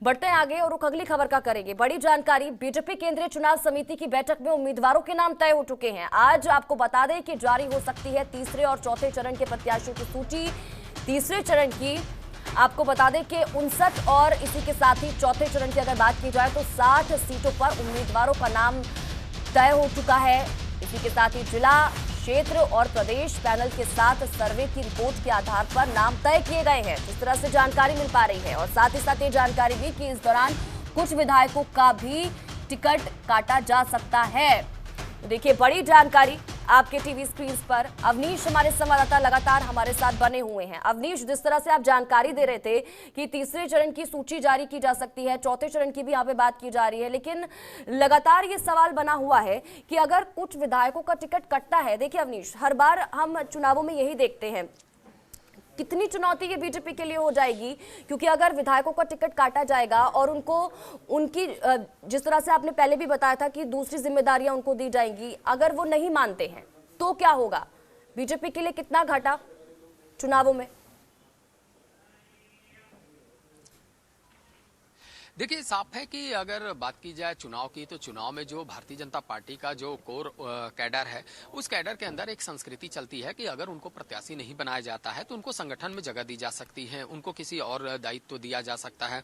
बढ़ते हैं आगे और रुख अगली खबर का करेंगे। बड़ी जानकारी, बीजेपी केंद्रीय चुनाव समिति की बैठक में उम्मीदवारों के नाम तय हो चुके हैं। आज आपको बता दें कि जारी हो सकती है तीसरे और चौथे चरण के प्रत्याशियों की सूची। तीसरे चरण की आपको बता दें कि 59 और इसी के साथ ही चौथे चरण की अगर बात की जाए तो 60 सीटों पर उम्मीदवारों का नाम तय हो चुका है। इसी के साथ ही जिला, क्षेत्र और प्रदेश पैनल के साथ सर्वे की रिपोर्ट के आधार पर नाम तय किए गए हैं, जिस तरह से जानकारी मिल पा रही है। और साथ ही साथ ये जानकारी भी कि इस दौरान कुछ विधायकों का भी टिकट काटा जा सकता है। तो देखिए, बड़ी जानकारी आपके टीवी स्क्रीन पर। अवनीश हमारे संवाददाता लगातार हमारे साथ बने हुए हैं। अवनीश, जिस तरह से आप जानकारी दे रहे थे कि तीसरे चरण की सूची जारी की जा सकती है, चौथे चरण की भी यहाँ पे बात की जा रही है, लेकिन लगातार ये सवाल बना हुआ है कि अगर कुछ विधायकों का टिकट कटता है। देखिए अवनीश, हर बार हम चुनावों में यही देखते हैं, कितनी चुनौती ये बीजेपी के लिए हो जाएगी, क्योंकि अगर विधायकों का टिकट काटा जाएगा और उनको उनकी जिस तरह से आपने पहले भी बताया था कि दूसरी जिम्मेदारियां उनको दी जाएंगी, अगर वो नहीं मानते हैं तो क्या होगा? बीजेपी के लिए कितना घाटा चुनावों में? देखिए, साफ है कि अगर बात की जाए चुनाव की, तो चुनाव में जो भारतीय जनता पार्टी का जो कोर कैडर है, उस कैडर के अंदर एक संस्कृति चलती है कि अगर उनको प्रत्याशी नहीं बनाया जाता है तो उनको संगठन में जगह दी जा सकती है, उनको किसी और दायित्व दिया जा सकता है।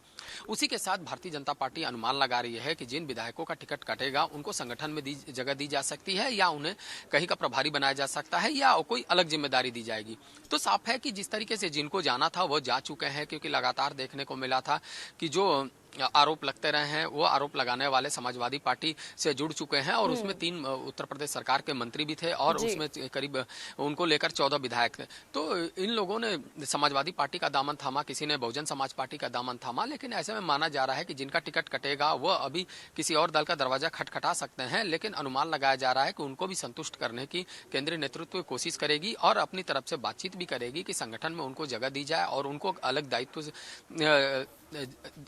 उसी के साथ भारतीय जनता पार्टी अनुमान लगा रही है कि जिन विधायकों का टिकट कटेगा उनको संगठन में जगह दी जा सकती है, या उन्हें कहीं का प्रभारी बनाया जा सकता है, या कोई अलग जिम्मेदारी दी जाएगी। तो साफ है कि जिस तरीके से जिनको जाना था वो जा चुके हैं, क्योंकि लगातार देखने को मिला था कि जो आरोप लगते रहे हैं वो आरोप लगाने वाले समाजवादी पार्टी से जुड़ चुके हैं, और उसमें 3 उत्तर प्रदेश सरकार के मंत्री भी थे, और उसमें करीब उनको लेकर 14 विधायक थे। तो इन लोगों ने समाजवादी पार्टी का दामन थामा, किसी ने बहुजन समाज पार्टी का दामन थामा, लेकिन ऐसे में माना जा रहा है कि जिनका टिकट कटेगा वो अभी किसी और दल का दरवाजा खटखटा सकते हैं, लेकिन अनुमान लगाया जा रहा है कि उनको भी संतुष्ट करने की केंद्रीय नेतृत्व कोशिश करेगी और अपनी तरफ से बातचीत भी करेगी कि संगठन में उनको जगह दी जाए और उनको अलग दायित्व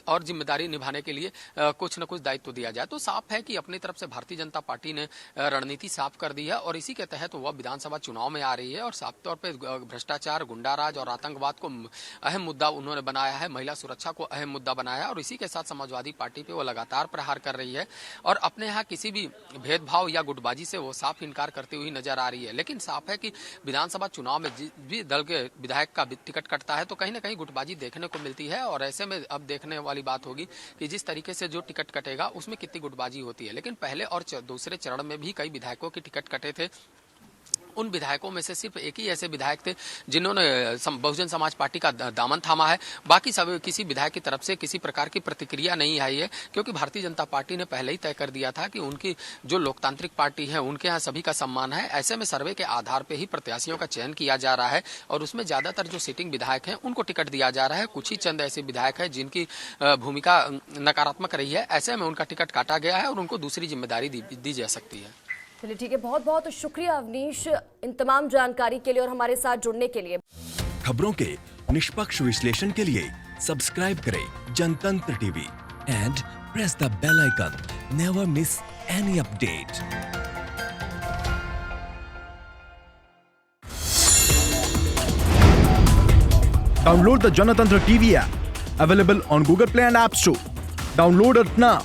और जिम्मेदारी निभाने के लिए कुछ न कुछ दायित्व दिया जाए। तो साफ है कि अपनी तरफ से भारतीय जनता पार्टी ने रणनीति साफ कर दी है, और इसी के तहत वह विधानसभा चुनाव में आ रही है। और साफ तौर पे भ्रष्टाचार, गुंडाराज और आतंकवाद को अहम मुद्दा उन्होंने बनाया है, महिला सुरक्षा को अहम मुद्दा बनाया है, और इसी के साथ समाजवादी पार्टी पे वो लगातार प्रहार कर रही है, और अपने यहाँ किसी भी भेदभाव या गुटबाजी से वो साफ इनकार करती हुई नजर आ रही है। लेकिन साफ है कि विधानसभा चुनाव में जिस भी दल के विधायक का टिकट कटता है तो कहीं ना कहीं गुटबाजी देखने को मिलती है, और ऐसे में अब देखने वाली बात होगी कि जिस तरीके से जो टिकट कटेगा उसमें कितनी गुटबाजी होती है। लेकिन पहले और दूसरे चरण में भी कई विधायकों के टिकट कटे थे। उन विधायकों में से सिर्फ एक ही ऐसे विधायक थे जिन्होंने बहुजन समाज पार्टी का दामन थामा है। बाकी सब किसी विधायक की तरफ से किसी प्रकार की प्रतिक्रिया नहीं आई है, क्योंकि भारतीय जनता पार्टी ने पहले ही तय कर दिया था कि उनकी जो लोकतांत्रिक पार्टी है उनके यहाँ सभी का सम्मान है। ऐसे में सर्वे के आधार पर ही प्रत्याशियों का चयन किया जा रहा है, और उसमें ज्यादातर जो सिटिंग विधायक हैं उनको टिकट दिया जा रहा है। कुछ ही चंद ऐसे विधायक हैं जिनकी भूमिका नकारात्मक रही है, ऐसे में उनका टिकट काटा गया है और उनको दूसरी जिम्मेदारी दी जा सकती है। चलिए ठीक है, बहुत बहुत शुक्रिया अवनीश इन तमाम जानकारी के लिए और हमारे साथ जुड़ने के लिए। खबरों के निष्पक्ष विश्लेषण के लिए सब्सक्राइब करें Janatantra TV and press the bell icon. Never miss any update. Download the Janatantra TV app, available on Google Play and App Store. Download it now.